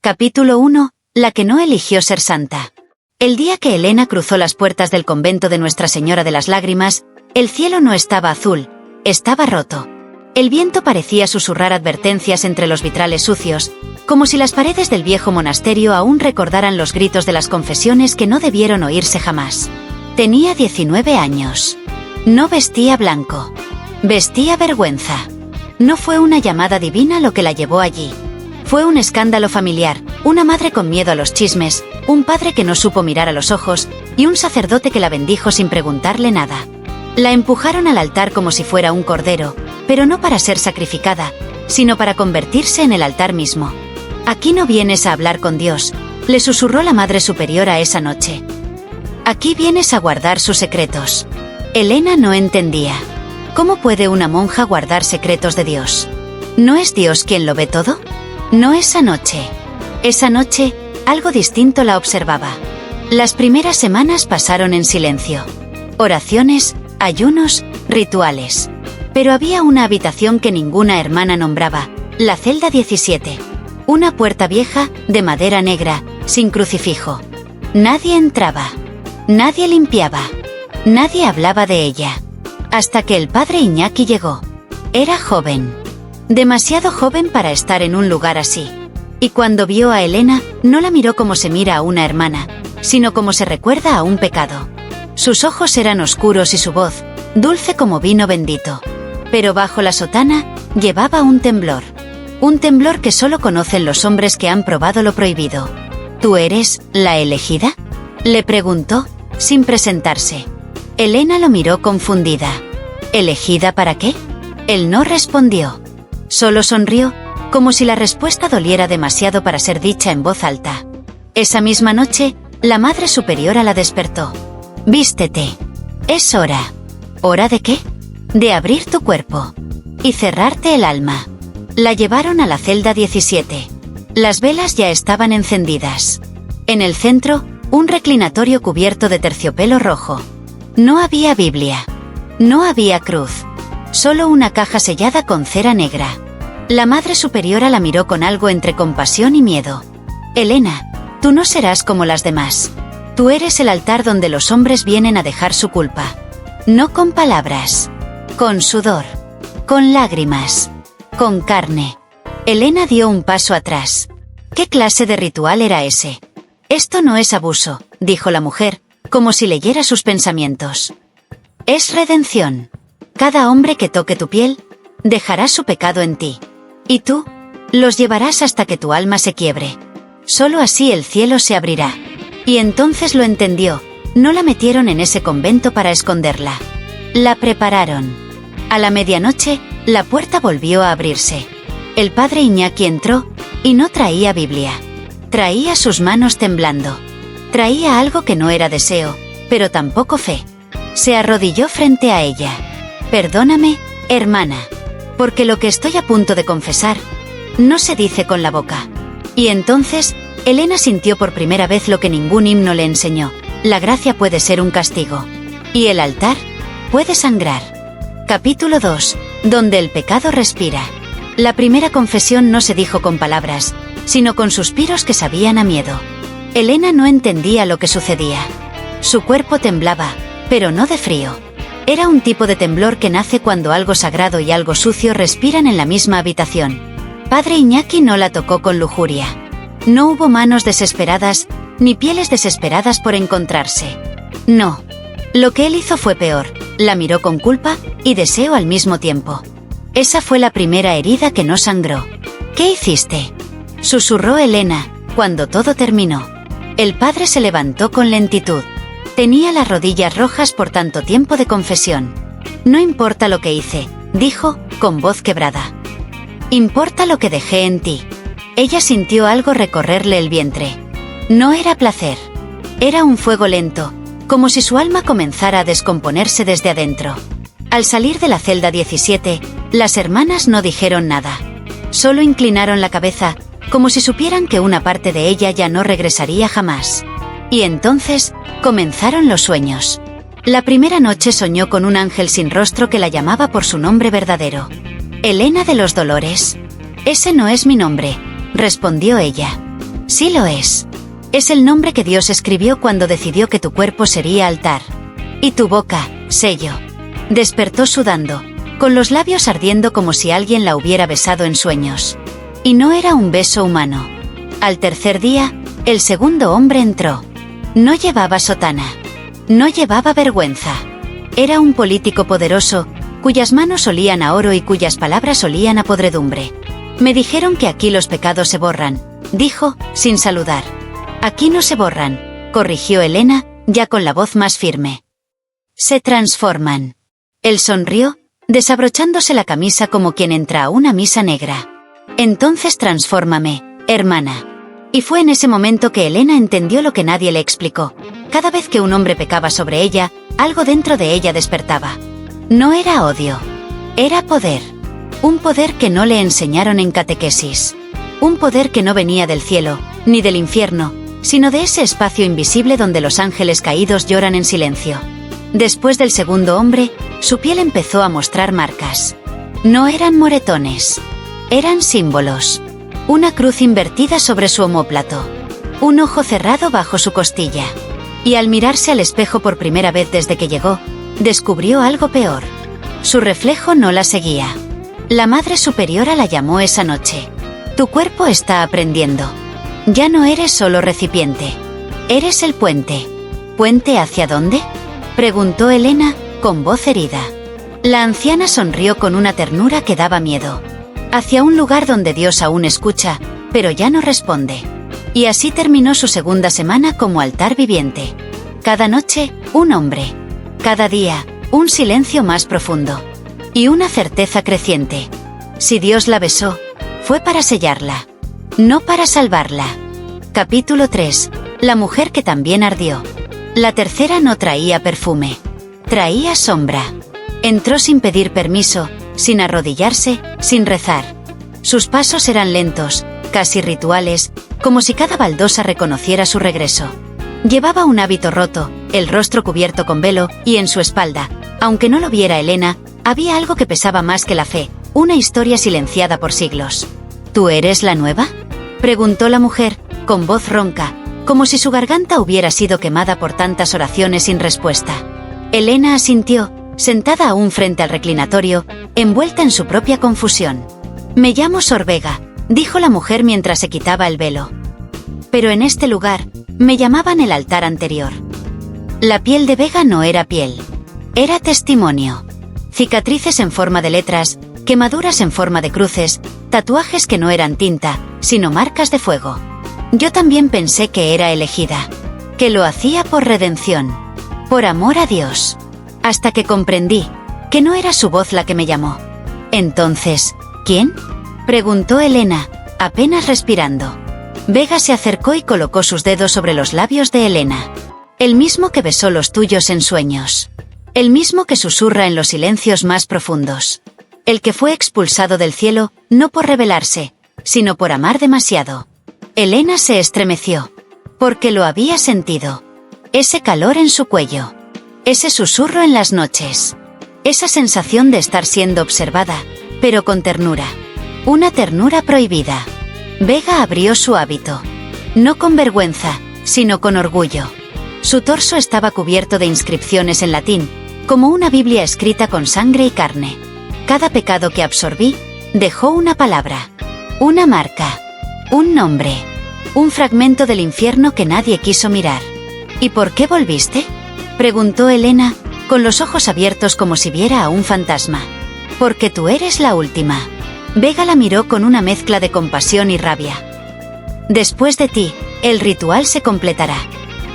Capítulo 1. La que no eligió ser santa. El día que Elena cruzó las puertas del convento de Nuestra Señora de las Lágrimas, el cielo no estaba azul, estaba roto. El viento parecía susurrar advertencias entre los vitrales sucios, como si las paredes del viejo monasterio aún recordaran los gritos de las confesiones que no debieron oírse jamás. Tenía 19 años. No vestía blanco. Vestía vergüenza. No fue una llamada divina lo que la llevó allí. Fue un escándalo familiar, una madre con miedo a los chismes, un padre que no supo mirar a los ojos, y un sacerdote que la bendijo sin preguntarle nada. La empujaron al altar como si fuera un cordero, pero no para ser sacrificada, sino para convertirse en el altar mismo. «Aquí no vienes a hablar con Dios», le susurró la Madre Superiora esa noche. «Aquí vienes a guardar sus secretos». Elena no entendía. ¿Cómo puede una monja guardar secretos de Dios? ¿No es Dios quien lo ve todo? No esa noche. Esa noche, algo distinto la observaba. Las primeras semanas pasaron en silencio. Oraciones, ayunos, rituales. Pero había una habitación que ninguna hermana nombraba, la celda 17. Una puerta vieja, de madera negra, sin crucifijo. Nadie entraba. Nadie limpiaba. Nadie hablaba de ella. Hasta que el padre Iñaki llegó. Era joven. Demasiado joven para estar en un lugar así. Y cuando vio a Elena, no la miró como se mira a una hermana, sino como se recuerda a un pecado. Sus ojos eran oscuros y su voz, dulce como vino bendito. Pero bajo la sotana, llevaba un temblor. Un temblor que solo conocen los hombres que han probado lo prohibido. ¿Tú eres la elegida?, le preguntó, sin presentarse. Elena lo miró confundida. ¿Elegida para qué? Él no respondió. Solo sonrió, como si la respuesta doliera demasiado para ser dicha en voz alta. Esa misma noche, la Madre Superiora la despertó. «Vístete. Es hora». ¿Hora de qué? De abrir tu cuerpo. Y cerrarte el alma. La llevaron a la celda 17. Las velas ya estaban encendidas. En el centro, un reclinatorio cubierto de terciopelo rojo. No había Biblia. No había cruz. Solo una caja sellada con cera negra. La Madre Superiora la miró con algo entre compasión y miedo. «Elena, tú no serás como las demás. Tú eres el altar donde los hombres vienen a dejar su culpa. No con palabras. Con sudor. Con lágrimas. Con carne». Elena dio un paso atrás. ¿Qué clase de ritual era ese? «Esto no es abuso», dijo la mujer, como si leyera sus pensamientos. «Es redención. Cada hombre que toque tu piel, dejará su pecado en ti. Y tú, los llevarás hasta que tu alma se quiebre. Solo así el cielo se abrirá». Y entonces lo entendió, no la metieron en ese convento para esconderla. La prepararon. A la medianoche, la puerta volvió a abrirse. El padre Iñaki entró, y no traía Biblia. Traía sus manos temblando. Traía algo que no era deseo, pero tampoco fe. Se arrodilló frente a ella. «Perdóname, hermana, porque lo que estoy a punto de confesar, no se dice con la boca». Y entonces, Elena sintió por primera vez lo que ningún himno le enseñó: la gracia puede ser un castigo. Y el altar puede sangrar. Capítulo 2. Donde el pecado respira. La primera confesión no se dijo con palabras, sino con suspiros que sabían a miedo. Elena no entendía lo que sucedía. Su cuerpo temblaba, pero no de frío. Era un tipo de temblor que nace cuando algo sagrado y algo sucio respiran en la misma habitación. Padre Iñaki no la tocó con lujuria. No hubo manos desesperadas, ni pieles desesperadas por encontrarse. No. Lo que él hizo fue peor, la miró con culpa y deseo al mismo tiempo. Esa fue la primera herida que no sangró. «¿Qué hiciste?», susurró Elena, cuando todo terminó. El padre se levantó con lentitud. Tenía las rodillas rojas por tanto tiempo de confesión. «No importa lo que hice», dijo, con voz quebrada. «Importa lo que dejé en ti». Ella sintió algo recorrerle el vientre. No era placer. Era un fuego lento, como si su alma comenzara a descomponerse desde adentro. Al salir de la celda 17, las hermanas no dijeron nada. Solo inclinaron la cabeza, como si supieran que una parte de ella ya no regresaría jamás. Y entonces, comenzaron los sueños. La primera noche soñó con un ángel sin rostro que la llamaba por su nombre verdadero. «Elena de los Dolores». «Ese no es mi nombre», respondió ella. Sí lo es. Es el nombre que Dios escribió cuando decidió que tu cuerpo sería altar. Y tu boca, sello. Despertó sudando, con los labios ardiendo como si alguien la hubiera besado en sueños. Y no era un beso humano. Al tercer día, el segundo hombre entró. No llevaba sotana. No llevaba vergüenza. Era un político poderoso, cuyas manos olían a oro y cuyas palabras olían a podredumbre. Me dijeron que aquí los pecados se borran, dijo, sin saludar. Aquí no se borran, corrigió Elena, ya con la voz más firme. Se transforman. Él sonrió, desabrochándose la camisa como quien entra a una misa negra. Entonces transfórmame, hermana. Y fue en ese momento que Elena entendió lo que nadie le explicó. Cada vez que un hombre pecaba sobre ella, algo dentro de ella despertaba. No era odio. Era poder. Un poder que no le enseñaron en catequesis. Un poder que no venía del cielo, ni del infierno, sino de ese espacio invisible donde los ángeles caídos lloran en silencio. Después del segundo hombre, su piel empezó a mostrar marcas. No eran moretones. Eran símbolos. Una cruz invertida sobre su omóplato. Un ojo cerrado bajo su costilla. Y al mirarse al espejo por primera vez desde que llegó, descubrió algo peor. Su reflejo no la seguía. La Madre Superiora la llamó esa noche. Tu cuerpo está aprendiendo. Ya no eres solo recipiente. Eres el puente. ¿Puente hacia dónde?, preguntó Elena, con voz herida. La anciana sonrió con una ternura que daba miedo. Hacia un lugar donde Dios aún escucha, pero ya no responde. Y así terminó su segunda semana como altar viviente. Cada noche, un hombre. Cada día, un silencio más profundo. Y una certeza creciente. Si Dios la besó, fue para sellarla. No para salvarla. Capítulo 3. La mujer que también ardió. La tercera no traía perfume. Traía sombra. Entró sin pedir permiso, sin arrodillarse, sin rezar. Sus pasos eran lentos, casi rituales, como si cada baldosa reconociera su regreso. Llevaba un hábito roto, el rostro cubierto con velo, y en su espalda, aunque no lo viera Elena, había algo que pesaba más que la fe, una historia silenciada por siglos. ¿Tú eres la nueva?, preguntó la mujer, con voz ronca, como si su garganta hubiera sido quemada por tantas oraciones sin respuesta. Elena asintió, sentada aún frente al reclinatorio, envuelta en su propia confusión. Me llamo Sor Vega, dijo la mujer mientras se quitaba el velo. Pero en este lugar, me llamaban el altar anterior. La piel de Vega no era piel. Era testimonio. Cicatrices en forma de letras, quemaduras en forma de cruces, tatuajes que no eran tinta, sino marcas de fuego. Yo también pensé que era elegida. Que lo hacía por redención. Por amor a Dios. Hasta que comprendí que no era su voz la que me llamó. Entonces, ¿quién?, preguntó Elena, apenas respirando. Vega se acercó y colocó sus dedos sobre los labios de Elena. El mismo que besó los tuyos en sueños. El mismo que susurra en los silencios más profundos. El que fue expulsado del cielo, no por rebelarse, sino por amar demasiado. Elena se estremeció. Porque lo había sentido. Ese calor en su cuello. Ese susurro en las noches. Esa sensación de estar siendo observada, pero con ternura. Una ternura prohibida. Vega abrió su hábito. No con vergüenza, sino con orgullo. Su torso estaba cubierto de inscripciones en latín, como una Biblia escrita con sangre y carne. Cada pecado que absorbí, dejó una palabra. Una marca. Un nombre. Un fragmento del infierno que nadie quiso mirar. ¿Y por qué volviste?, preguntó Elena, con los ojos abiertos como si viera a un fantasma. Porque tú eres la última. Vega la miró con una mezcla de compasión y rabia. Después de ti, el ritual se completará.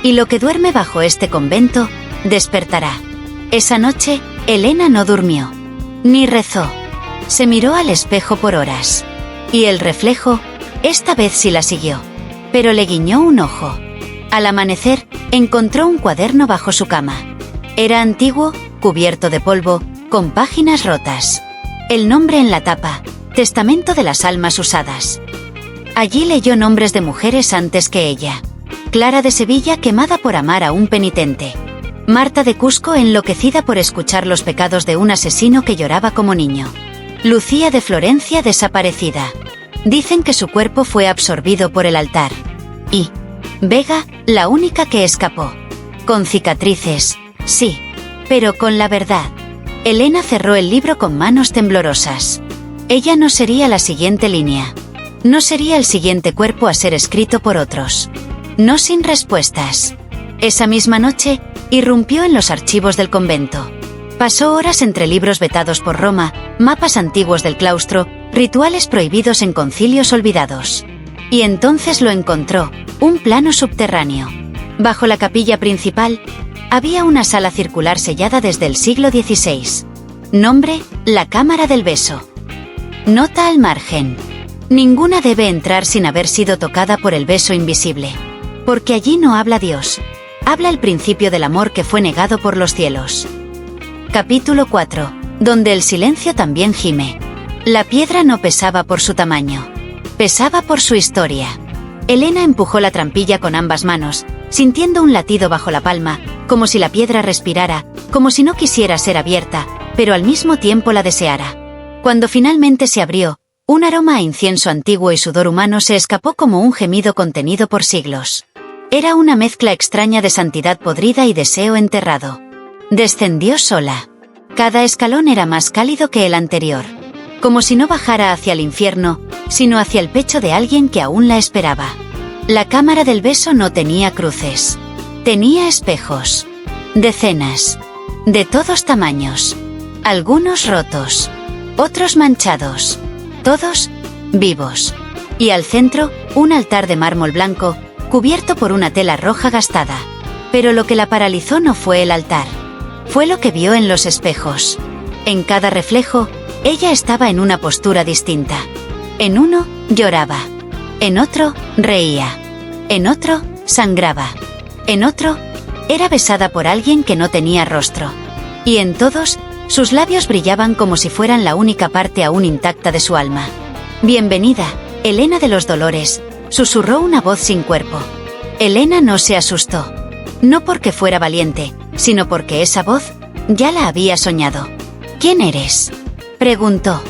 Y lo que duerme bajo este convento, despertará. Esa noche, Elena no durmió. Ni rezó. Se miró al espejo por horas. Y el reflejo, esta vez sí la siguió. Pero le guiñó un ojo. Al amanecer, encontró un cuaderno bajo su cama. Era antiguo, cubierto de polvo, con páginas rotas. El nombre en la tapa, Testamento de las Almas Usadas. Allí leyó nombres de mujeres antes que ella. Clara de Sevilla, quemada por amar a un penitente. Marta de Cusco, enloquecida por escuchar los pecados de un asesino que lloraba como niño. Lucía de Florencia, desaparecida. Dicen que su cuerpo fue absorbido por el altar. Y Vega, la única que escapó. Con cicatrices, sí, pero con la verdad. Elena cerró el libro con manos temblorosas. Ella no sería la siguiente línea. No sería el siguiente cuerpo a ser escrito por otros. No sin respuestas. Esa misma noche, irrumpió en los archivos del convento. Pasó horas entre libros vetados por Roma, mapas antiguos del claustro, rituales prohibidos en concilios olvidados. Y entonces lo encontró, un plano subterráneo. Bajo la capilla principal, había una sala circular sellada desde el siglo XVI. Nombre, la Cámara del Beso. Nota al margen. Ninguna debe entrar sin haber sido tocada por el beso invisible. Porque allí no habla Dios. Habla el principio del amor que fue negado por los cielos. Capítulo 4. Donde el silencio también gime. La piedra no pesaba por su tamaño. Pesaba por su historia. Elena empujó la trampilla con ambas manos, sintiendo un latido bajo la palma, como si la piedra respirara, como si no quisiera ser abierta, pero al mismo tiempo la deseara. Cuando finalmente se abrió, un aroma a incienso antiguo y sudor humano se escapó como un gemido contenido por siglos. Era una mezcla extraña de santidad podrida y deseo enterrado. Descendió sola. Cada escalón era más cálido que el anterior. Como si no bajara hacia el infierno, sino hacia el pecho de alguien que aún la esperaba. La cámara del beso no tenía cruces. Tenía espejos. Decenas. De todos tamaños. Algunos rotos. Otros manchados. Todos vivos. Y al centro, un altar de mármol blanco, cubierto por una tela roja gastada. Pero lo que la paralizó no fue el altar. Fue lo que vio en los espejos. En cada reflejo, ella estaba en una postura distinta. En uno, lloraba. En otro, reía. En otro, sangraba. En otro, era besada por alguien que no tenía rostro. Y en todos, sus labios brillaban como si fueran la única parte aún intacta de su alma. «Bienvenida, Elena de los Dolores», susurró una voz sin cuerpo. Elena no se asustó. No porque fuera valiente, sino porque esa voz ya la había soñado. «¿Quién eres?», preguntó.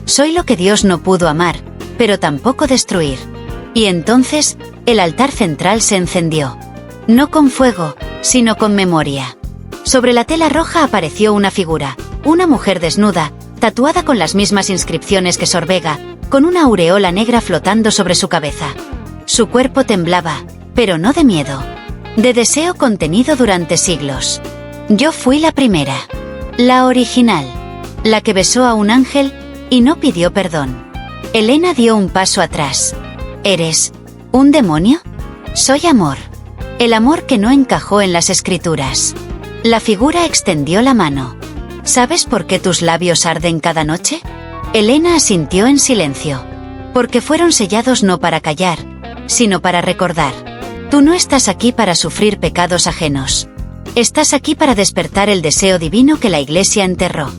«Soy lo que Dios no pudo amar, pero tampoco destruir». Y entonces, el altar central se encendió. No con fuego, sino con memoria. Sobre la tela roja apareció una figura, una mujer desnuda, tatuada con las mismas inscripciones que Sor Vega, con una aureola negra flotando sobre su cabeza. Su cuerpo temblaba, pero no de miedo. De deseo contenido durante siglos. Yo fui la primera. La original. La que besó a un ángel y no pidió perdón. Elena dio un paso atrás. ¿Eres un demonio? Soy amor. El amor que no encajó en las escrituras. La figura extendió la mano. ¿Sabes por qué tus labios arden cada noche? Elena asintió en silencio. Porque fueron sellados no para callar, sino para recordar. Tú no estás aquí para sufrir pecados ajenos. Estás aquí para despertar el deseo divino que la Iglesia enterró.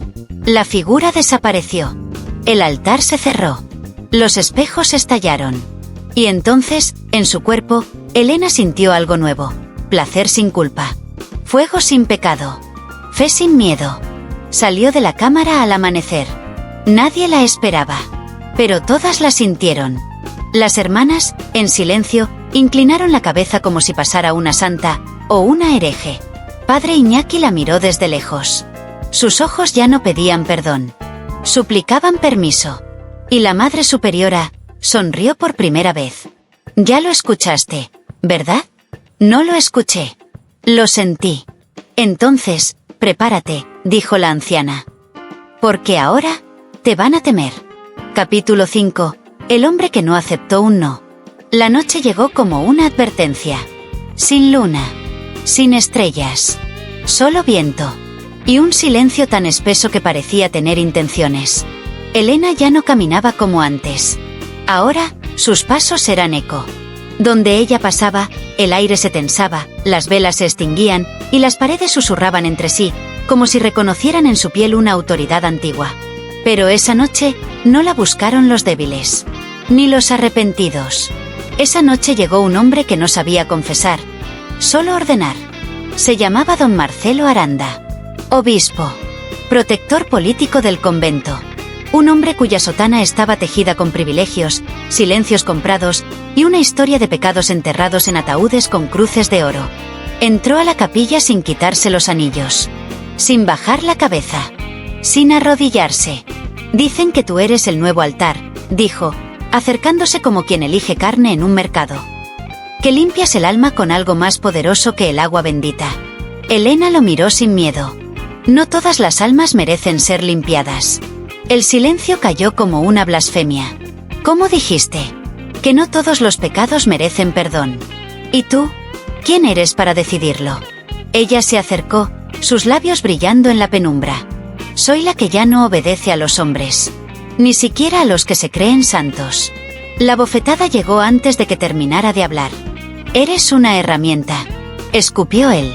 La figura desapareció. El altar se cerró. Los espejos estallaron. Y entonces, en su cuerpo, Elena sintió algo nuevo. Placer sin culpa. Fuego sin pecado. Fe sin miedo. Salió de la cámara al amanecer. Nadie la esperaba. Pero todas la sintieron. Las hermanas, en silencio, inclinaron la cabeza como si pasara una santa, o una hereje. Padre Iñaki la miró desde lejos. Sus ojos ya no pedían perdón. Suplicaban permiso. Y la Madre Superiora sonrió por primera vez. Ya lo escuchaste, ¿verdad? No lo escuché. Lo sentí. Entonces, prepárate, dijo la anciana. Porque ahora, te van a temer. Capítulo 5. El hombre que no aceptó un no. La noche llegó como una advertencia. Sin luna. Sin estrellas. Solo viento. Y un silencio tan espeso que parecía tener intenciones. Elena ya no caminaba como antes. Ahora, sus pasos eran eco. Donde ella pasaba, el aire se tensaba, las velas se extinguían, y las paredes susurraban entre sí, como si reconocieran en su piel una autoridad antigua. Pero esa noche, no la buscaron los débiles. Ni los arrepentidos. Esa noche llegó un hombre que no sabía confesar. Solo ordenar. Se llamaba don Marcelo Aranda. Obispo. Protector político del convento. Un hombre cuya sotana estaba tejida con privilegios, silencios comprados y una historia de pecados enterrados en ataúdes con cruces de oro. Entró a la capilla sin quitarse los anillos, sin bajar la cabeza, sin arrodillarse. «Dicen que tú eres el nuevo altar», dijo, acercándose como quien elige carne en un mercado. «Que limpias el alma con algo más poderoso que el agua bendita». Elena lo miró sin miedo. No todas las almas merecen ser limpiadas. El silencio cayó como una blasfemia. «¿Cómo dijiste? Que no todos los pecados merecen perdón. ¿Y tú? ¿Quién eres para decidirlo?» Ella se acercó, sus labios brillando en la penumbra. «Soy la que ya no obedece a los hombres. Ni siquiera a los que se creen santos». La bofetada llegó antes de que terminara de hablar. «Eres una herramienta», escupió él.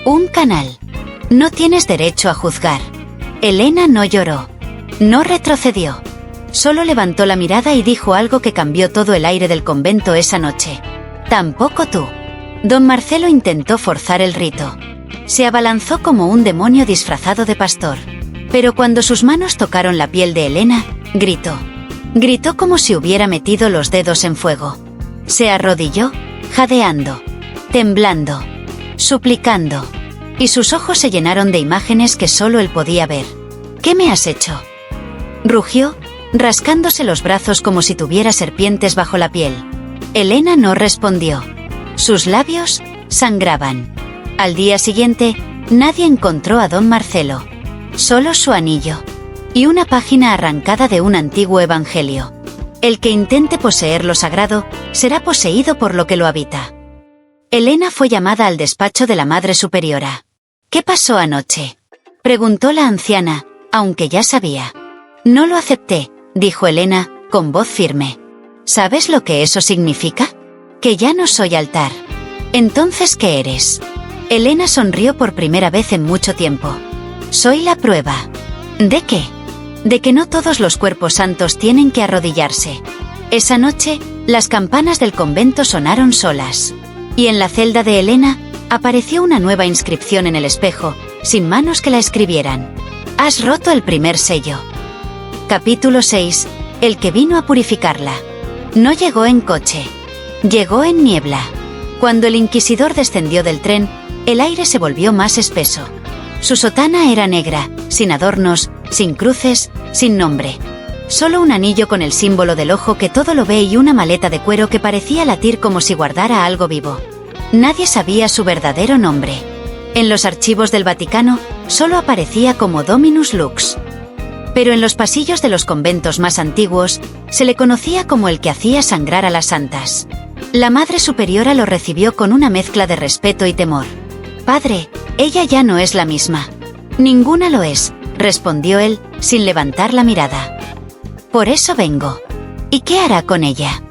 «Un canal. No tienes derecho a juzgar». Elena no lloró. No retrocedió. Solo levantó la mirada y dijo algo que cambió todo el aire del convento esa noche. «Tampoco tú». Don Marcelo intentó forzar el rito. Se abalanzó como un demonio disfrazado de pastor. Pero cuando sus manos tocaron la piel de Elena, gritó. Gritó como si hubiera metido los dedos en fuego. Se arrodilló, jadeando, temblando, suplicando. Y sus ojos se llenaron de imágenes que solo él podía ver. «¿Qué me has hecho?», rugió, rascándose los brazos como si tuviera serpientes bajo la piel. Elena no respondió. Sus labios sangraban. Al día siguiente, nadie encontró a don Marcelo. Solo su anillo. Y una página arrancada de un antiguo evangelio. El que intente poseer lo sagrado, será poseído por lo que lo habita. Elena fue llamada al despacho de la Madre Superiora. «¿Qué pasó anoche?», preguntó la anciana, aunque ya sabía. «No lo acepté», dijo Elena, con voz firme. «¿Sabes lo que eso significa? Que ya no soy altar». «¿Entonces qué eres?». Elena sonrió por primera vez en mucho tiempo. «Soy la prueba». «¿De qué?». «De que no todos los cuerpos santos tienen que arrodillarse». Esa noche, las campanas del convento sonaron solas. Y en la celda de Elena, apareció una nueva inscripción en el espejo, sin manos que la escribieran. «Has roto el primer sello». Capítulo 6. El que vino a purificarla. No llegó en coche. Llegó en niebla. Cuando el inquisidor descendió del tren, el aire se volvió más espeso. Su sotana era negra, sin adornos, sin cruces, sin nombre. Solo un anillo con el símbolo del ojo que todo lo ve y una maleta de cuero que parecía latir como si guardara algo vivo. Nadie sabía su verdadero nombre. En los archivos del Vaticano, solo aparecía como Dominus Lux. Pero en los pasillos de los conventos más antiguos, se le conocía como el que hacía sangrar a las santas. La Madre Superiora lo recibió con una mezcla de respeto y temor. «Padre, ella ya no es la misma». «Ninguna lo es», respondió él, sin levantar la mirada. «Por eso vengo». «¿Y qué hará con ella?».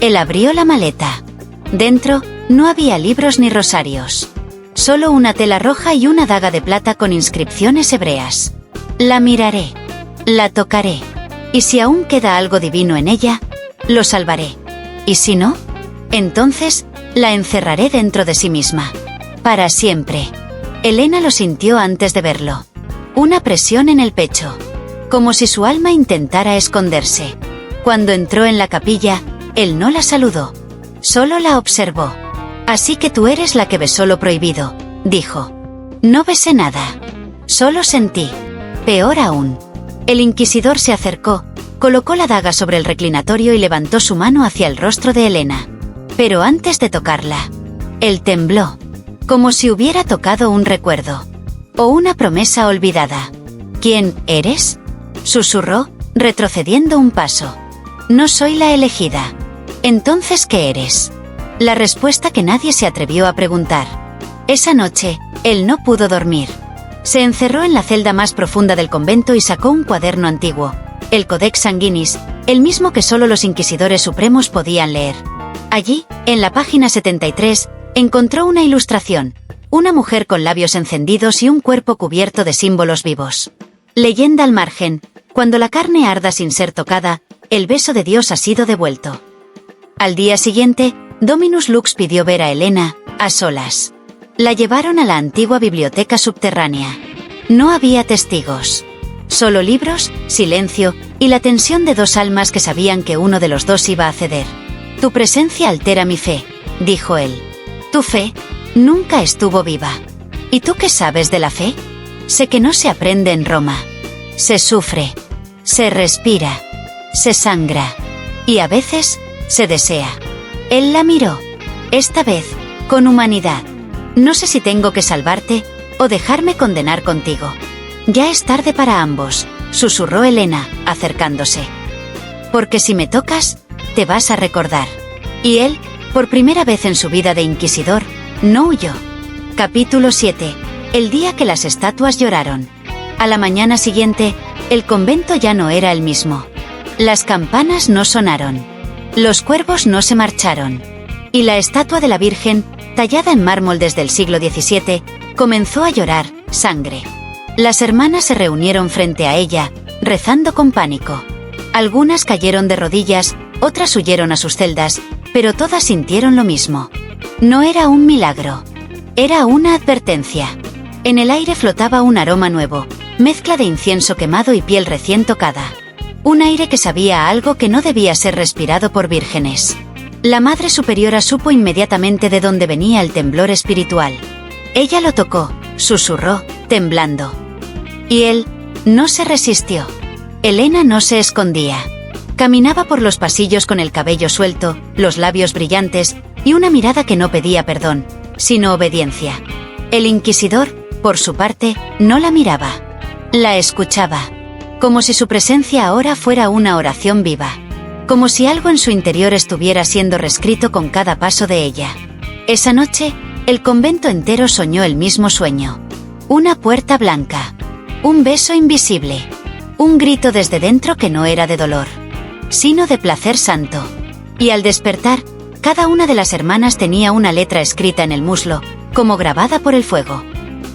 Él abrió la maleta. Dentro, no había libros ni rosarios. Solo una tela roja y una daga de plata con inscripciones hebreas. «La miraré. La tocaré. Y si aún queda algo divino en ella, lo salvaré. Y si no, entonces, la encerraré dentro de sí misma. Para siempre». Elena lo sintió antes de verlo. Una presión en el pecho. Como si su alma intentara esconderse. Cuando entró en la capilla, él no la saludó. Solo la observó. «Así que tú eres la que besó lo prohibido», dijo. «No besé nada. Solo sentí. Peor aún». El inquisidor se acercó, colocó la daga sobre el reclinatorio y levantó su mano hacia el rostro de Elena. Pero antes de tocarla, él tembló, como si hubiera tocado un recuerdo. O una promesa olvidada. «¿Quién eres?», susurró, retrocediendo un paso. «No soy la elegida». «¿Entonces qué eres?». La respuesta que nadie se atrevió a preguntar. Esa noche, él no pudo dormir. Se encerró en la celda más profunda del convento y sacó un cuaderno antiguo, el Codex Sanguinis, el mismo que solo los inquisidores supremos podían leer. Allí, en la página 73, encontró una ilustración, una mujer con labios encendidos y un cuerpo cubierto de símbolos vivos. Leyenda al margen: cuando la carne arda sin ser tocada, el beso de Dios ha sido devuelto. Al día siguiente, Dominus Lux pidió ver a Elena, a solas. La llevaron a la antigua biblioteca subterránea. No había testigos. Solo libros, silencio y la tensión de dos almas que sabían que uno de los dos iba a ceder. Tu presencia altera mi fe, dijo él. Tu fe nunca estuvo viva. ¿Y tú qué sabes de la fe? Sé que no se aprende en Roma. Se sufre, se respira, se sangra y a veces se desea. Él la miró, esta vez con humanidad. No sé si tengo que salvarte o dejarme condenar contigo. Ya es tarde para ambos, susurró Helena, acercándose. Porque si me tocas, te vas a recordar. Y él, por primera vez en su vida de inquisidor, no huyó. Capítulo 7. El día que las estatuas lloraron. A la mañana siguiente, el convento ya no era el mismo. Las campanas no sonaron. Los cuervos no se marcharon. Y la estatua de la Virgen, tallada en mármol desde el siglo XVII, comenzó a llorar sangre. Las hermanas se reunieron frente a ella, rezando con pánico. Algunas cayeron de rodillas, otras huyeron a sus celdas, pero todas sintieron lo mismo. No era un milagro. Era una advertencia. En el aire flotaba un aroma nuevo, mezcla de incienso quemado y piel recién tocada. Un aire que sabía a algo que no debía ser respirado por vírgenes. La Madre Superiora supo inmediatamente de dónde venía el temblor espiritual. Ella lo tocó, susurró, temblando. Y él no se resistió. Helena no se escondía. Caminaba por los pasillos con el cabello suelto, los labios brillantes y una mirada que no pedía perdón, sino obediencia. El inquisidor, por su parte, no la miraba. La escuchaba. Como si su presencia ahora fuera una oración viva. Como si algo en su interior estuviera siendo reescrito con cada paso de ella. Esa noche, el convento entero soñó el mismo sueño. Una puerta blanca. Un beso invisible. Un grito desde dentro que no era de dolor, sino de placer santo. Y al despertar, cada una de las hermanas tenía una letra escrita en el muslo, como grabada por el fuego.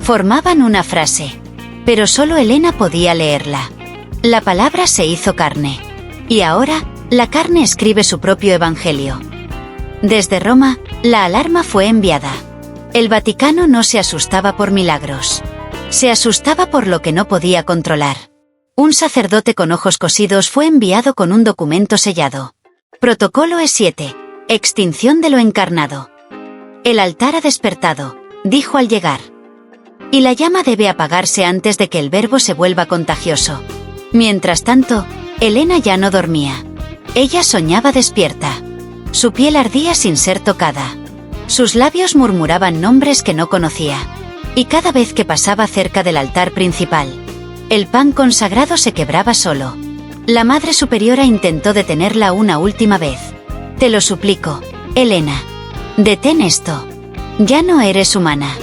Formaban una frase. Pero solo Helena podía leerla. La palabra se hizo carne. Y ahora, la carne escribe su propio evangelio. Desde Roma, la alarma fue enviada. El Vaticano no se asustaba por milagros. Se asustaba por lo que no podía controlar. Un sacerdote con ojos cosidos fue enviado con un documento sellado. Protocolo E7. Extinción de lo encarnado. El altar ha despertado, dijo al llegar. Y la llama debe apagarse antes de que el verbo se vuelva contagioso. Mientras tanto, Helena ya no dormía. Ella soñaba despierta. Su piel ardía sin ser tocada. Sus labios murmuraban nombres que no conocía. Y cada vez que pasaba cerca del altar principal, el pan consagrado se quebraba solo. La Madre Superiora intentó detenerla una última vez. Te lo suplico, Helena. Detén esto. Ya no eres humana.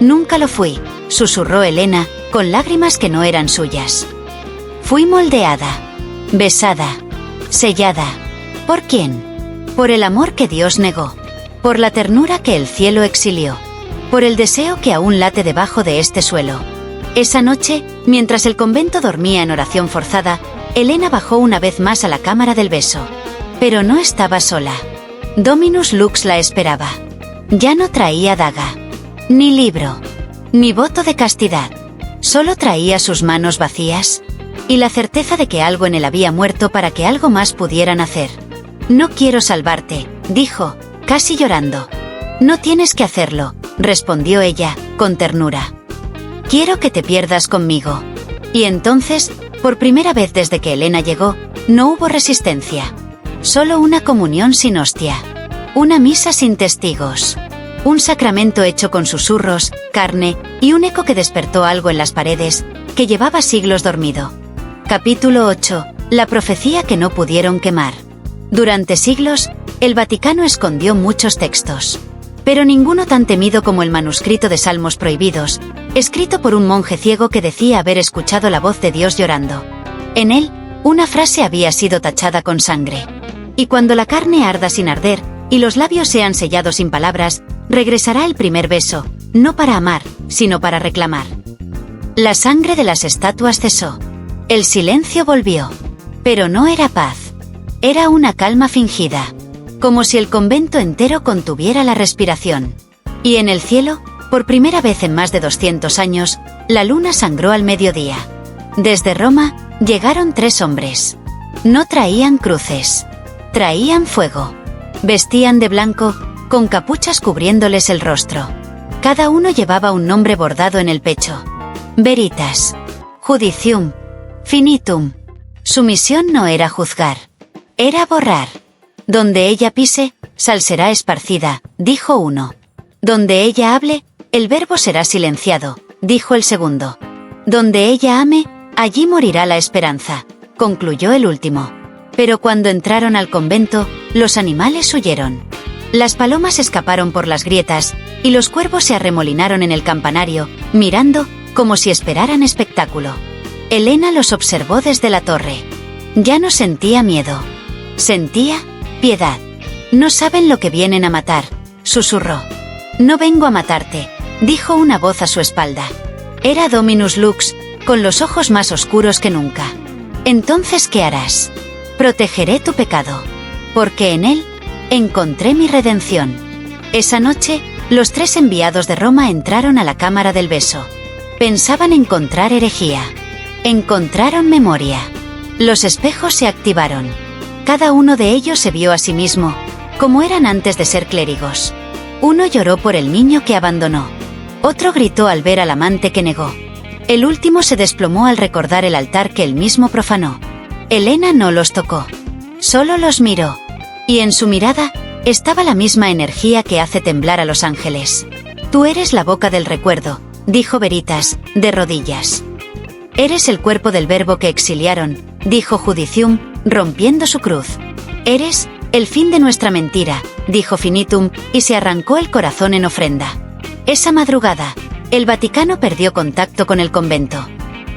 Nunca lo fui, susurró Helena, con lágrimas que no eran suyas. Fui moldeada, besada, sellada. ¿Por quién? Por el amor que Dios negó. Por la ternura que el cielo exilió. Por el deseo que aún late debajo de este suelo. Esa noche, mientras el convento dormía en oración forzada, Helena bajó una vez más a la cámara del beso. Pero no estaba sola. Dominus Lux la esperaba. Ya no traía daga, ni libro, ni voto de castidad. Solo traía sus manos vacías y la certeza de que algo en él había muerto para que algo más pudiera nacer. No quiero salvarte, dijo, casi llorando. No tienes que hacerlo, respondió ella, con ternura. Quiero que te pierdas conmigo. Y entonces, por primera vez desde que Helena llegó, no hubo resistencia. Solo una comunión sin hostia. Una misa sin testigos. Un sacramento hecho con susurros, carne, y un eco que despertó algo en las paredes, que llevaba siglos dormido. Capítulo 8. La profecía que no pudieron quemar. Durante siglos, el Vaticano escondió muchos textos. Pero ninguno tan temido como el manuscrito de Salmos Prohibidos, escrito por un monje ciego que decía haber escuchado la voz de Dios llorando. En él, una frase había sido tachada con sangre. Y cuando la carne arda sin arder, y los labios sean sellados sin palabras, regresará el primer beso, no para amar, sino para reclamar. La sangre de las estatuas cesó. El silencio volvió. Pero no era paz. Era una calma fingida. Como si el convento entero contuviera la respiración. Y en el cielo, por primera vez en más de 200 años, la luna sangró al mediodía. Desde Roma, llegaron 3 hombres. No traían cruces. Traían fuego. Vestían de blanco, con capuchas cubriéndoles el rostro. Cada uno llevaba un nombre bordado en el pecho. Veritas. Judicium. Finitum. Su misión no era juzgar. Era borrar. Donde ella pise, sal será esparcida, dijo uno. Donde ella hable, el verbo será silenciado, dijo el segundo. Donde ella ame, allí morirá la esperanza, concluyó el último. Pero cuando entraron al convento, los animales huyeron. Las palomas escaparon por las grietas, y los cuervos se arremolinaron en el campanario, mirando, como si esperaran espectáculo. Elena los observó desde la torre. Ya no sentía miedo. Sentía piedad. No saben lo que vienen a matar, susurró. No vengo a matarte, dijo una voz a su espalda. Era Dominus Lux, con los ojos más oscuros que nunca. Entonces, ¿qué harás? Protegeré tu pecado, porque en él encontré mi redención. Esa noche, los 3 enviados de Roma entraron a la cámara del beso. Pensaban encontrar herejía. Encontraron memoria. Los espejos se activaron. Cada uno de ellos se vio a sí mismo, como eran antes de ser clérigos. Uno lloró por el niño que abandonó. Otro gritó al ver al amante que negó. El último se desplomó al recordar el altar que él mismo profanó. Elena no los tocó. Solo los miró. Y en su mirada, estaba la misma energía que hace temblar a los ángeles. Tú eres la boca del recuerdo, dijo Veritas, de rodillas. Eres el cuerpo del verbo que exiliaron, dijo Judicium, rompiendo su cruz. Eres el fin de nuestra mentira, dijo Finitum, y se arrancó el corazón en ofrenda. Esa madrugada, el Vaticano perdió contacto con el convento.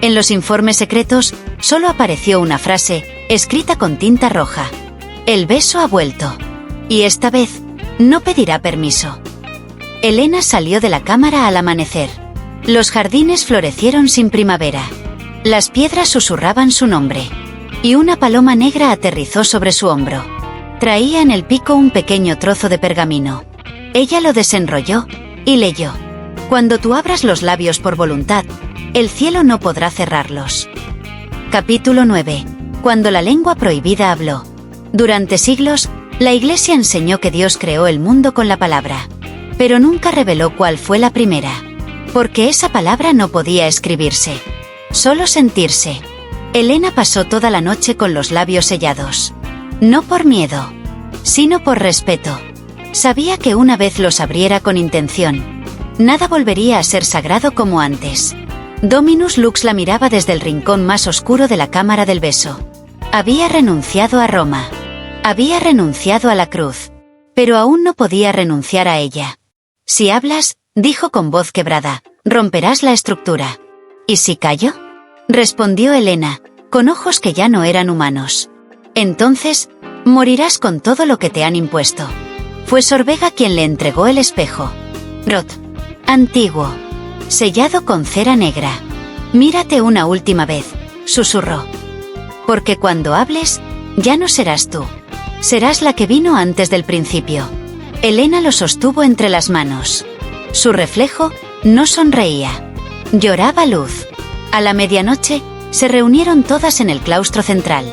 En los informes secretos, solo apareció una frase, escrita con tinta roja. El beso ha vuelto. Y esta vez, no pedirá permiso. Elena salió de la cámara al amanecer. Los jardines florecieron sin primavera. Las piedras susurraban su nombre. Y una paloma negra aterrizó sobre su hombro. Traía en el pico un pequeño trozo de pergamino. Ella lo desenrolló y leyó. Cuando tú abras los labios por voluntad, el cielo no podrá cerrarlos. Capítulo 9. Cuando la lengua prohibida habló. Durante siglos, la Iglesia enseñó que Dios creó el mundo con la palabra. Pero nunca reveló cuál fue la primera. Porque esa palabra no podía escribirse. Solo sentirse. Elena pasó toda la noche con los labios sellados. No por miedo, sino por respeto. Sabía que una vez los abriera con intención, nada volvería a ser sagrado como antes. Dominus Lux la miraba desde el rincón más oscuro de la cámara del beso. Había renunciado a Roma. Había renunciado a la cruz. Pero aún no podía renunciar a ella. Si hablas, dijo con voz quebrada, romperás la estructura. ¿Y si callo? Respondió Elena, con ojos que ya no eran humanos. Entonces, morirás con todo lo que te han impuesto. Fue Sorbega quien le entregó el espejo. Rot. Antiguo. Sellado con cera negra. Mírate una última vez, susurró. Porque cuando hables, ya no serás tú. Serás la que vino antes del principio. Elena lo sostuvo entre las manos. Su reflejo no sonreía. Lloraba luz. A la medianoche, se reunieron todas en el claustro central.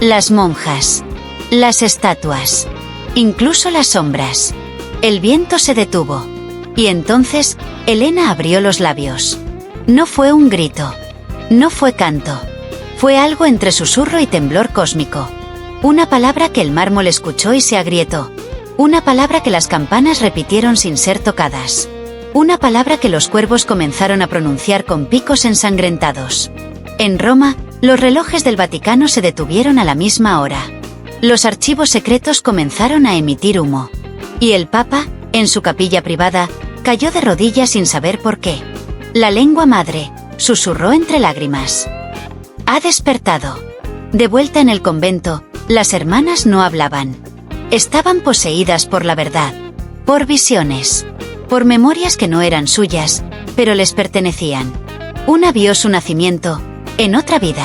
Las monjas. Las estatuas. Incluso las sombras. El viento se detuvo. Y entonces, Elena abrió los labios. No fue un grito. No fue canto. Fue algo entre susurro y temblor cósmico. Una palabra que el mármol escuchó y se agrietó. Una palabra que las campanas repitieron sin ser tocadas. Una palabra que los cuervos comenzaron a pronunciar con picos ensangrentados. En Roma, los relojes del Vaticano se detuvieron a la misma hora. Los archivos secretos comenzaron a emitir humo. Y el Papa, en su capilla privada, cayó de rodillas sin saber por qué. La lengua madre, susurró entre lágrimas. Ha despertado. De vuelta en el convento, las hermanas no hablaban. Estaban poseídas por la verdad, por visiones, por memorias que no eran suyas, pero les pertenecían. Una vio su nacimiento, en otra vida.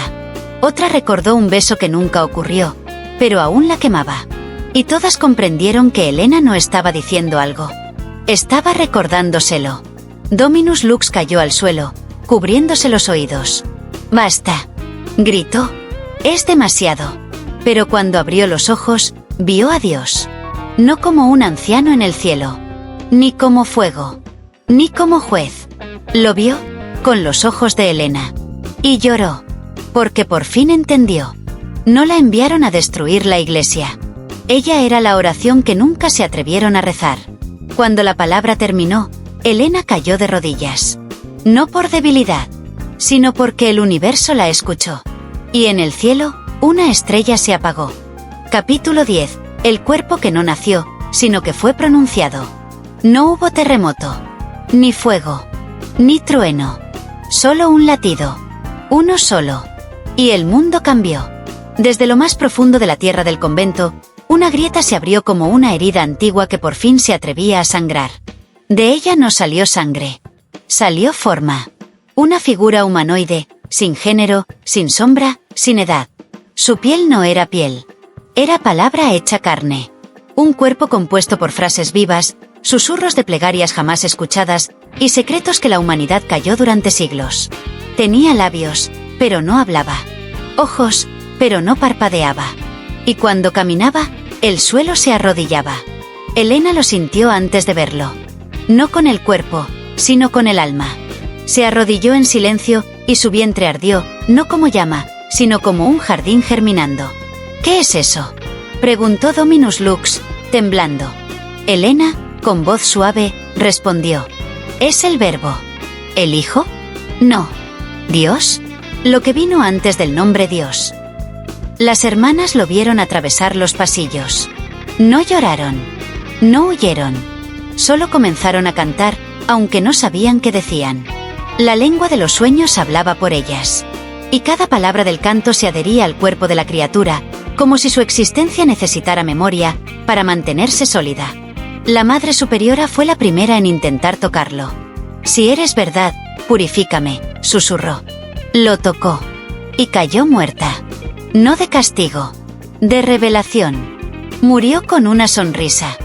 Otra recordó un beso que nunca ocurrió, pero aún la quemaba. Y todas comprendieron que Elena no estaba diciendo algo. Estaba recordándoselo. Dominus Lux cayó al suelo, cubriéndose los oídos. Basta, gritó. Es demasiado. Pero cuando abrió los ojos, vio a Dios. No como un anciano en el cielo, ni como fuego, ni como juez. Lo vio con los ojos de Elena. Y lloró, porque por fin entendió. No la enviaron a destruir la iglesia. Ella era la oración que nunca se atrevieron a rezar. Cuando la palabra terminó, Elena cayó de rodillas. No por debilidad, sino porque el universo la escuchó. Y en el cielo, una estrella se apagó. Capítulo 10. El cuerpo que no nació, sino que fue pronunciado. No hubo terremoto, ni fuego, ni trueno. Solo un latido. Uno solo. Y el mundo cambió. Desde lo más profundo de la tierra del convento, una grieta se abrió como una herida antigua que por fin se atrevía a sangrar. De ella no salió sangre. Salió forma. Una figura humanoide, sin género, sin sombra, sin edad. Su piel no era piel. Era palabra hecha carne. Un cuerpo compuesto por frases vivas, susurros de plegarias jamás escuchadas, y secretos que la humanidad calló durante siglos. Tenía labios, pero no hablaba. Ojos, pero no parpadeaba. Y cuando caminaba, el suelo se arrodillaba. Elena lo sintió antes de verlo. No con el cuerpo, sino con el alma. Se arrodilló en silencio, y su vientre ardió, no como llama, sino como un jardín germinando. ¿Qué es eso?, preguntó Dominus Lux, temblando. Elena, con voz suave, respondió. Es el Verbo. ¿El Hijo? No. ¿Dios? Lo que vino antes del nombre Dios. Las hermanas lo vieron atravesar los pasillos. No lloraron. No huyeron. Solo comenzaron a cantar, aunque no sabían qué decían. La lengua de los sueños hablaba por ellas. Y cada palabra del canto se adhería al cuerpo de la criatura, como si su existencia necesitara memoria, para mantenerse sólida. La Madre Superiora fue la primera en intentar tocarlo. Si eres verdad, purifícame, susurró. Lo tocó. Y cayó muerta. No de castigo. De revelación. Murió con una sonrisa.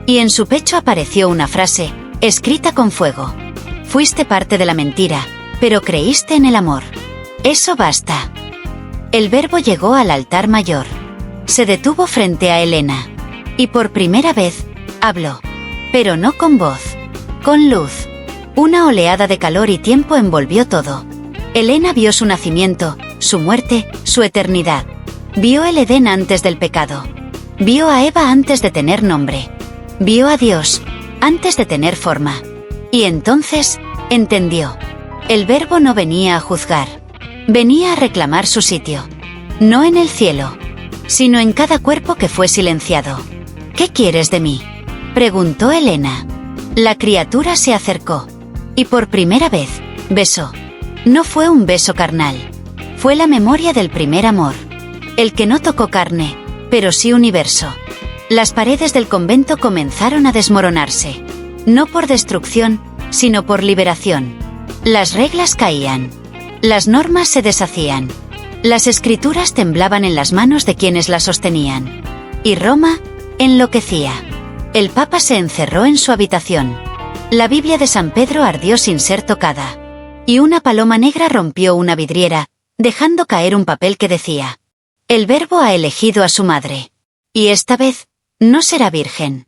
Y en su pecho apareció una frase, escrita con fuego. Fuiste parte de la mentira, pero creíste en el amor. Eso basta. El Verbo llegó al altar mayor. Se detuvo frente a Elena. Y por primera vez, habló. Pero no con voz. Con luz. Una oleada de calor y tiempo envolvió todo. Elena vio su nacimiento, su muerte, su eternidad. Vio el Edén antes del pecado. Vio a Eva antes de tener nombre. Vio a Dios, antes de tener forma. Y entonces, entendió. El Verbo no venía a juzgar. Venía a reclamar su sitio. No en el cielo, sino en cada cuerpo que fue silenciado. ¿Qué quieres de mí?, preguntó Elena. La criatura se acercó. Y por primera vez, besó. No fue un beso carnal. Fue la memoria del primer amor. El que no tocó carne, pero sí universo. Las paredes del convento comenzaron a desmoronarse. No por destrucción, sino por liberación. Las reglas caían. Las normas se deshacían. Las escrituras temblaban en las manos de quienes las sostenían. Y Roma enloquecía. El Papa se encerró en su habitación. La Biblia de San Pedro ardió sin ser tocada. Y una paloma negra rompió una vidriera, dejando caer un papel que decía: El Verbo ha elegido a su madre. Y esta vez, no será virgen.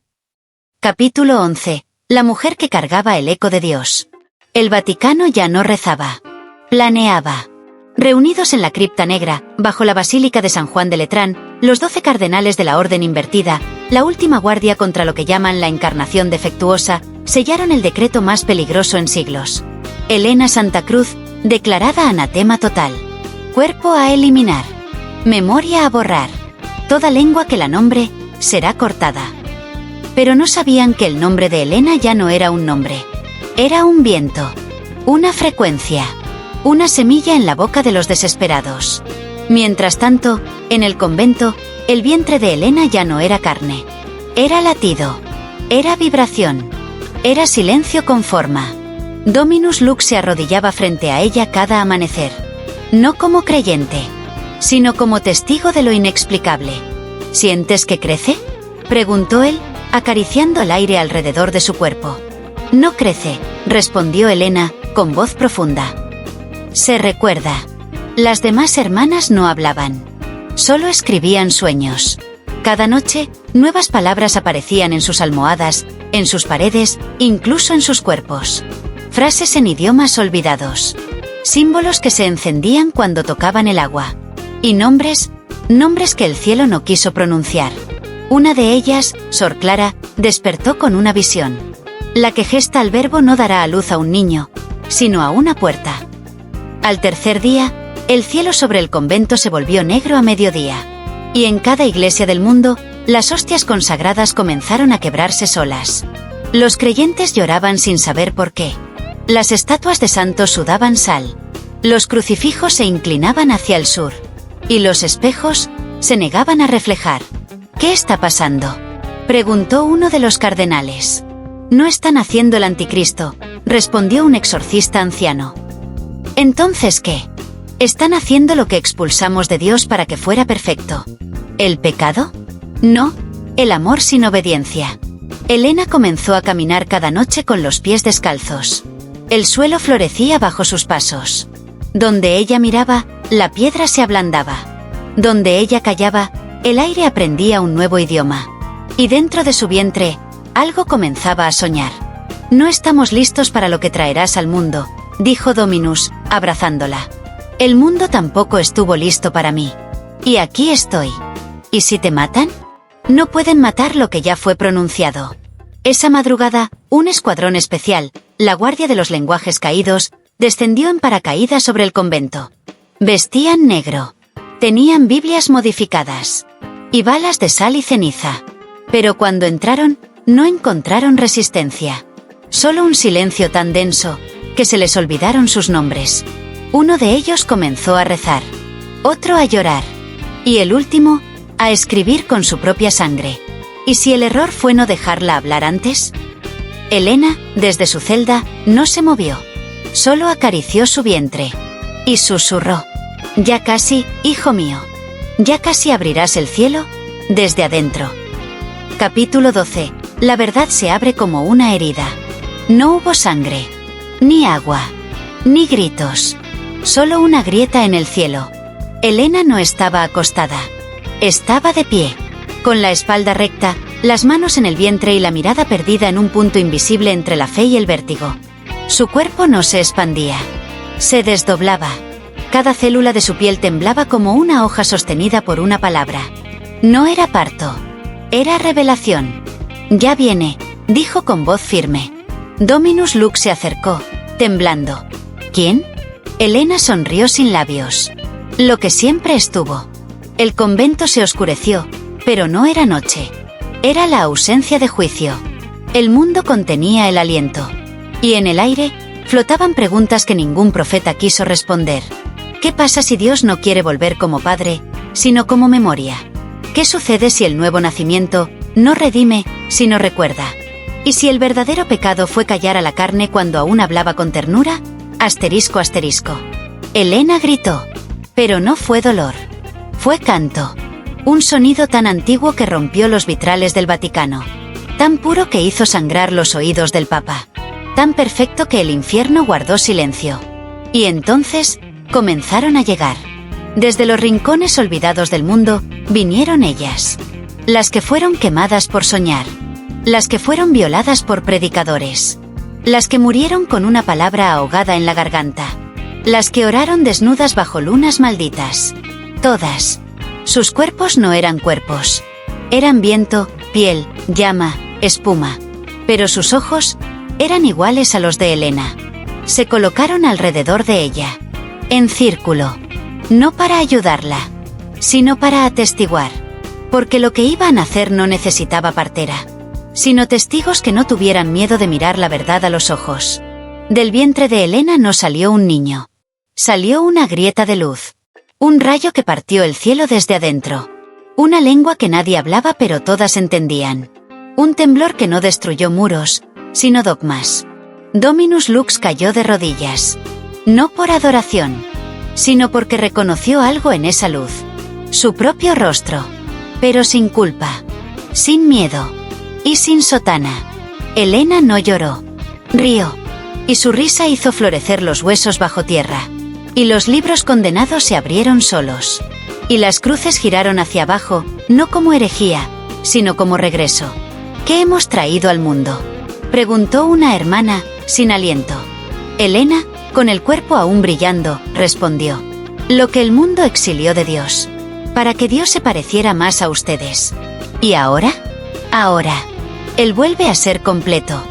Capítulo 11. La mujer que cargaba el eco de Dios. El Vaticano ya no rezaba. Planeaba. Reunidos en la cripta negra, bajo la Basílica de San Juan de Letrán, los 12 cardenales de la Orden Invertida, la última guardia contra lo que llaman la encarnación defectuosa, sellaron el decreto más peligroso en siglos. Elena Santa Cruz, declarada anatema total. Cuerpo a eliminar. Memoria a borrar. Toda lengua que la nombre, será cortada. Pero no sabían que el nombre de Elena ya no era un nombre. Era un viento. Una frecuencia. Una semilla en la boca de los desesperados. Mientras tanto, en el convento, el vientre de Elena ya no era carne. Era latido. Era vibración. Era silencio con forma. Dominus Lux se arrodillaba frente a ella cada amanecer. No como creyente, sino como testigo de lo inexplicable. ¿Sientes que crece?, preguntó él, acariciando el aire alrededor de su cuerpo. No crece, respondió Elena, con voz profunda. Se recuerda. Las demás hermanas no hablaban. Solo escribían sueños. Cada noche, nuevas palabras aparecían en sus almohadas, en sus paredes, incluso en sus cuerpos. Frases en idiomas olvidados. Símbolos que se encendían cuando tocaban el agua. Y nombres que el cielo no quiso pronunciar. Una de ellas, Sor Clara, despertó con una visión. La que gesta al verbo no dará a luz a un niño, sino a una puerta. Al tercer día, el cielo sobre el convento se volvió negro a mediodía. Y en cada iglesia del mundo, las hostias consagradas comenzaron a quebrarse solas. Los creyentes lloraban sin saber por qué. Las estatuas de santos sudaban sal. Los crucifijos se inclinaban hacia el sur. Y los espejos se negaban a reflejar. ¿Qué está pasando?, preguntó uno de los cardenales. No están haciendo el anticristo, respondió un exorcista anciano. ¿Entonces qué? Están haciendo lo que expulsamos de Dios para que fuera perfecto. ¿El pecado? No, el amor sin obediencia. Elena comenzó a caminar cada noche con los pies descalzos. El suelo florecía bajo sus pasos. Donde ella miraba, la piedra se ablandaba. Donde ella callaba, el aire aprendía un nuevo idioma. Y dentro de su vientre, algo comenzaba a soñar. No estamos listos para lo que traerás al mundo, dijo Dominus, abrazándola. El mundo tampoco estuvo listo para mí. Y aquí estoy. ¿Y si te matan? No pueden matar lo que ya fue pronunciado. Esa madrugada, un escuadrón especial, la Guardia de los Lenguajes Caídos, descendió en paracaídas sobre el convento. Vestían negro. Tenían Biblias modificadas. Y balas de sal y ceniza. Pero cuando entraron, no encontraron resistencia. Solo un silencio tan denso, que se les olvidaron sus nombres. Uno de ellos comenzó a rezar. Otro a llorar. Y el último, a escribir con su propia sangre. ¿Y si el error fue no dejarla hablar antes? Elena, desde su celda, no se movió. Solo acarició su vientre. Y susurró. Ya casi, hijo mío. Ya casi abrirás el cielo, desde adentro. Capítulo 12. La verdad se abre como una herida. No hubo sangre. Ni agua. Ni gritos. Solo una grieta en el cielo. Elena no estaba acostada. Estaba de pie. Con la espalda recta, las manos en el vientre y la mirada perdida en un punto invisible entre la fe y el vértigo. Su cuerpo no se expandía. Se desdoblaba. Cada célula de su piel temblaba como una hoja sostenida por una palabra. No era parto. Era revelación. Ya viene, dijo con voz firme. Dominus Lux se acercó, temblando. ¿Quién? Elena sonrió sin labios. Lo que siempre estuvo. El convento se oscureció, pero no era noche. Era la ausencia de juicio. El mundo contenía el aliento. Y en el aire, flotaban preguntas que ningún profeta quiso responder. ¿Qué pasa si Dios no quiere volver como Padre, sino como memoria? ¿Qué sucede si el nuevo nacimiento no redime, sino recuerda? ¿Y si el verdadero pecado fue callar a la carne cuando aún hablaba con ternura? Asterisco, asterisco. Elena gritó. Pero no fue dolor. Fue canto. Un sonido tan antiguo que rompió los vitrales del Vaticano. Tan puro que hizo sangrar los oídos del Papa. Tan perfecto que el infierno guardó silencio. Y entonces, comenzaron a llegar. Desde los rincones olvidados del mundo, vinieron ellas. Las que fueron quemadas por soñar. Las que fueron violadas por predicadores. Las que murieron con una palabra ahogada en la garganta. Las que oraron desnudas bajo lunas malditas. Todas. Sus cuerpos no eran cuerpos. Eran viento, piel, llama, espuma. Pero sus ojos eran iguales a los de Elena. Se colocaron alrededor de ella. En círculo. No para ayudarla, sino para atestiguar. Porque lo que iban a hacer no necesitaba partera, sino testigos que no tuvieran miedo de mirar la verdad a los ojos. Del vientre de Elena no salió un niño. Salió una grieta de luz. Un rayo que partió el cielo desde adentro. Una lengua que nadie hablaba pero todas entendían. Un temblor que no destruyó muros, sino dogmas. Dominus Lux cayó de rodillas. No por adoración, sino porque reconoció algo en esa luz. Su propio rostro. Pero sin culpa. Sin miedo. Y sin sotana. Elena no lloró. Rió. Y su risa hizo florecer los huesos bajo tierra. Y los libros condenados se abrieron solos. Y las cruces giraron hacia abajo, no como herejía, sino como regreso. ¿Qué hemos traído al mundo?, preguntó una hermana, sin aliento. Elena, con el cuerpo aún brillando, respondió: lo que el mundo exilió de Dios, para que Dios se pareciera más a ustedes. ¿Y ahora? Ahora, Él vuelve a ser completo,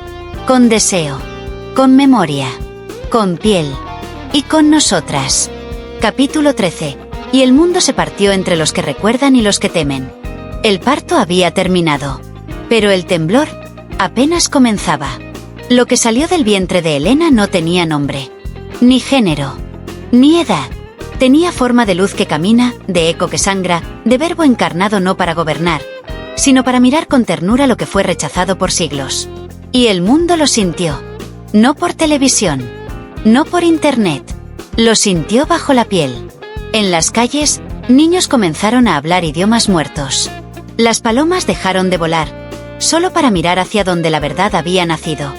con deseo, con memoria, con piel, y con nosotras. Capítulo 13. Y el mundo se partió entre los que recuerdan y los que temen. El parto había terminado, pero el temblor apenas comenzaba. Lo que salió del vientre de Elena no tenía nombre, ni género, ni edad. Tenía forma de luz que camina, de eco que sangra, de verbo encarnado no para gobernar, sino para mirar con ternura lo que fue rechazado por siglos. Y el mundo lo sintió. No por televisión, no por internet. Lo sintió bajo la piel. En las calles, niños comenzaron a hablar idiomas muertos. Las palomas dejaron de volar, solo para mirar hacia donde la verdad había nacido.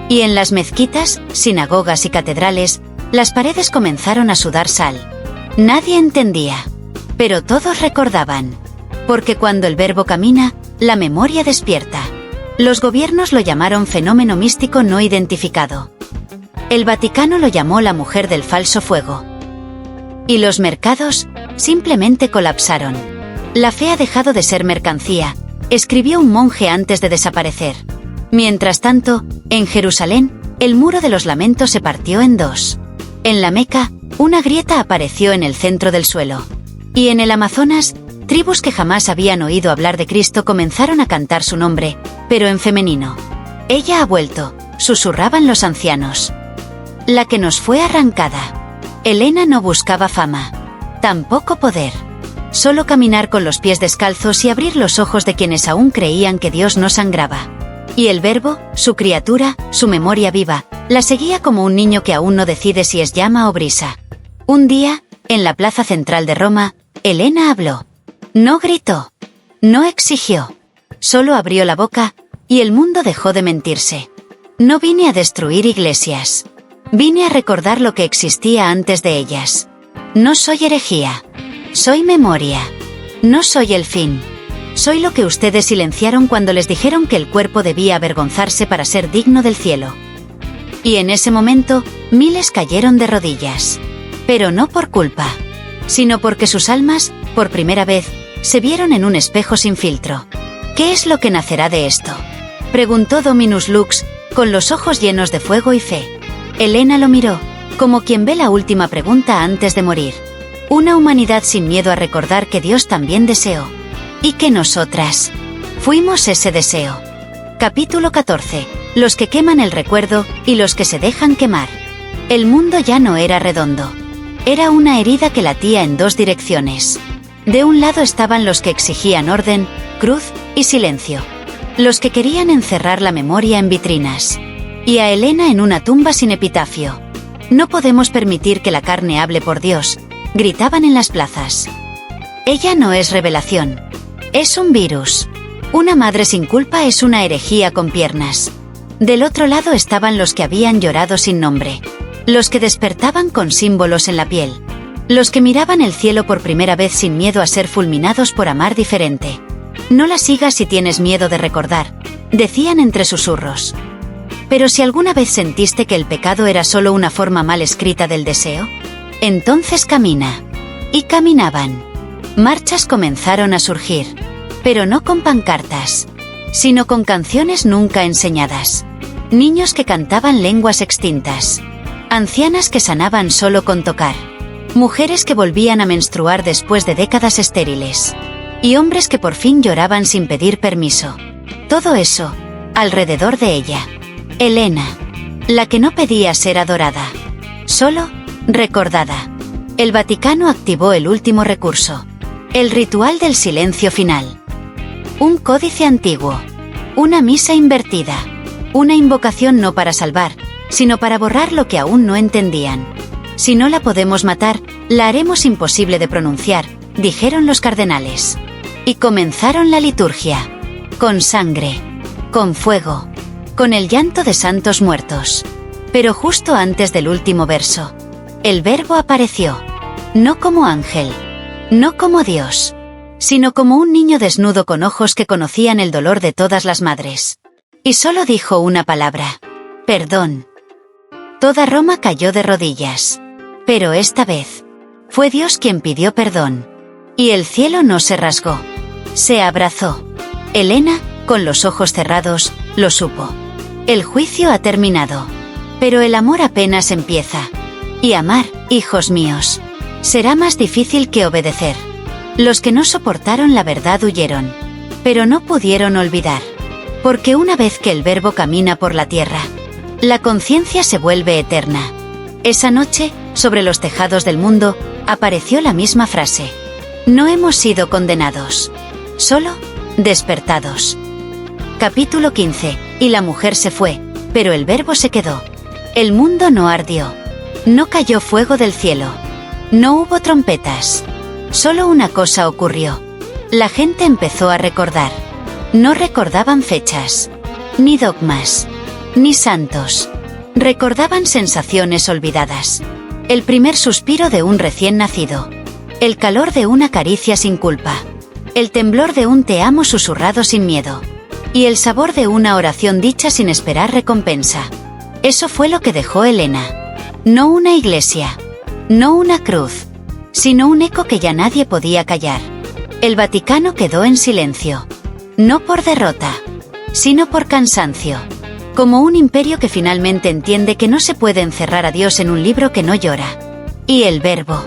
Y en las mezquitas, sinagogas y catedrales, las paredes comenzaron a sudar sal. Nadie entendía, pero todos recordaban. Porque cuando el verbo camina, la memoria despierta. Los gobiernos lo llamaron fenómeno místico no identificado. El Vaticano lo llamó la mujer del falso fuego. Y los mercados simplemente colapsaron. La fe ha dejado de ser mercancía, escribió un monje antes de desaparecer. Mientras tanto, en Jerusalén, el muro de los lamentos se partió en dos. En la Meca, una grieta apareció en el centro del suelo. Y en el Amazonas, tribus que jamás habían oído hablar de Cristo comenzaron a cantar su nombre, pero en femenino. Ella ha vuelto, susurraban los ancianos. La que nos fue arrancada. Elena no buscaba fama, tampoco poder. Solo caminar con los pies descalzos y abrir los ojos de quienes aún creían que Dios no sangraba. Y el verbo, su criatura, su memoria viva, la seguía como un niño que aún no decide si es llama o brisa. Un día, en la plaza central de Roma, Elena habló. No gritó, no exigió, solo abrió la boca, y el mundo dejó de mentirse. No vine a destruir iglesias. Vine a recordar lo que existía antes de ellas. No soy herejía. Soy memoria. No soy el fin. Soy lo que ustedes silenciaron cuando les dijeron que el cuerpo debía avergonzarse para ser digno del cielo. Y en ese momento, miles cayeron de rodillas. Pero no por culpa, sino porque sus almas, por primera vez, se vieron en un espejo sin filtro. ¿Qué es lo que nacerá de esto?, preguntó Dominus Lux, con los ojos llenos de fuego y fe. Elena lo miró, como quien ve la última pregunta antes de morir. Una humanidad sin miedo a recordar que Dios también deseó. Y que nosotras fuimos ese deseo. Capítulo 14. Los que queman el recuerdo y los que se dejan quemar. El mundo ya no era redondo. Era una herida que latía en dos direcciones. De un lado estaban los que exigían orden, cruz y silencio. Los que querían encerrar la memoria en vitrinas. Y a Elena en una tumba sin epitafio. No podemos permitir que la carne hable por Dios, gritaban en las plazas. Ella no es revelación. Es un virus. Una madre sin culpa es una herejía con piernas. Del otro lado estaban los que habían llorado sin nombre. Los que despertaban con símbolos en la piel. Los que miraban el cielo por primera vez sin miedo a ser fulminados por amar diferente. No la sigas si tienes miedo de recordar, decían entre susurros. Pero si alguna vez sentiste que el pecado era solo una forma mal escrita del deseo, entonces camina. Y caminaban. Marchas comenzaron a surgir, pero no con pancartas, sino con canciones nunca enseñadas. Niños que cantaban lenguas extintas. Ancianas que sanaban solo con tocar. Mujeres que volvían a menstruar después de décadas estériles. Y hombres que por fin lloraban sin pedir permiso. Todo eso, alrededor de ella. Elena, la que no pedía ser adorada, solo recordada. El Vaticano activó el último recurso. El ritual del silencio final. Un códice antiguo. Una misa invertida. Una invocación no para salvar, sino para borrar lo que aún no entendían. Si no la podemos matar, la haremos imposible de pronunciar, dijeron los cardenales. Y comenzaron la liturgia. Con sangre. Con fuego. Con el llanto de santos muertos. Pero justo antes del último verso, El Verbo apareció. No como ángel. No como Dios. Sino como un niño desnudo con ojos que conocían el dolor de todas las madres. Y solo dijo una palabra. Perdón. Toda Roma cayó de rodillas. Pero esta vez, fue Dios quien pidió perdón. Y el cielo no se rasgó. Se abrazó. Helena, con los ojos cerrados, lo supo. El juicio ha terminado. Pero el amor apenas empieza. Y amar, hijos míos, será más difícil que obedecer. Los que no soportaron la verdad huyeron. Pero no pudieron olvidar. Porque una vez que el Verbo camina por la tierra, la conciencia se vuelve eterna. Esa noche, sobre los tejados del mundo, apareció la misma frase. No hemos sido condenados. Solo, despertados. Capítulo 15. Y la mujer se fue, pero el Verbo se quedó. El mundo no ardió. No cayó fuego del cielo. No hubo trompetas. Solo una cosa ocurrió. La gente empezó a recordar. No recordaban fechas, ni dogmas, ni santos. Recordaban sensaciones olvidadas. El primer suspiro de un recién nacido. El calor de una caricia sin culpa. El temblor de un te amo susurrado sin miedo. Y el sabor de una oración dicha sin esperar recompensa. Eso fue lo que dejó Helena. No una iglesia. No una cruz. Sino un eco que ya nadie podía callar. El Vaticano quedó en silencio. No por derrota, sino por cansancio. Como un imperio que finalmente entiende que no se puede encerrar a Dios en un libro que no llora. Y el Verbo.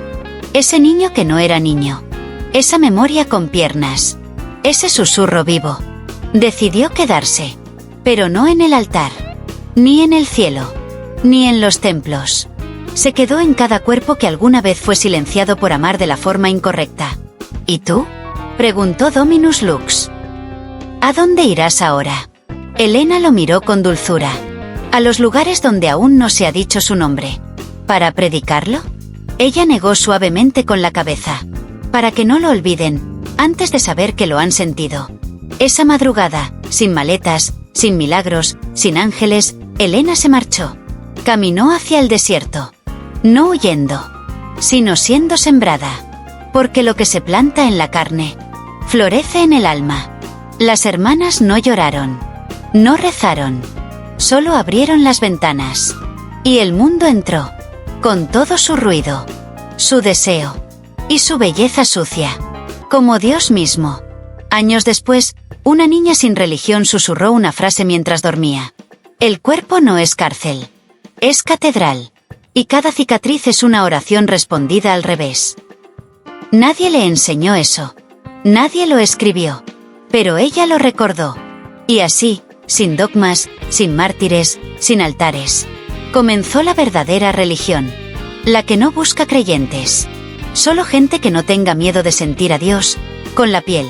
Ese niño que no era niño. Esa memoria con piernas. Ese susurro vivo. Decidió quedarse. Pero no en el altar. Ni en el cielo. Ni en los templos. Se quedó en cada cuerpo que alguna vez fue silenciado por amar de la forma incorrecta. ¿Y tú? Preguntó Dominus Lux. ¿A dónde irás ahora? Helena lo miró con dulzura. A los lugares donde aún no se ha dicho su nombre. ¿Para predicarlo? Ella negó suavemente con la cabeza. Para que no lo olviden, antes de saber que lo han sentido. Esa madrugada, sin maletas, sin milagros, sin ángeles, Helena se marchó. Caminó hacia el desierto. No huyendo, sino siendo sembrada. Porque lo que se planta en la carne, florece en el alma. Las hermanas no lloraron. No rezaron. Solo abrieron las ventanas. Y el mundo entró. Con todo su ruido. Su deseo. Y su belleza sucia. Como Dios mismo. Años después, una niña sin religión susurró una frase mientras dormía. El cuerpo no es cárcel. Es catedral. Y cada cicatriz es una oración respondida al revés. Nadie le enseñó eso. Nadie lo escribió. Pero ella lo recordó. Y así, sin dogmas, sin mártires, sin altares, comenzó la verdadera religión. La que no busca creyentes. Solo gente que no tenga miedo de sentir a Dios, con la piel.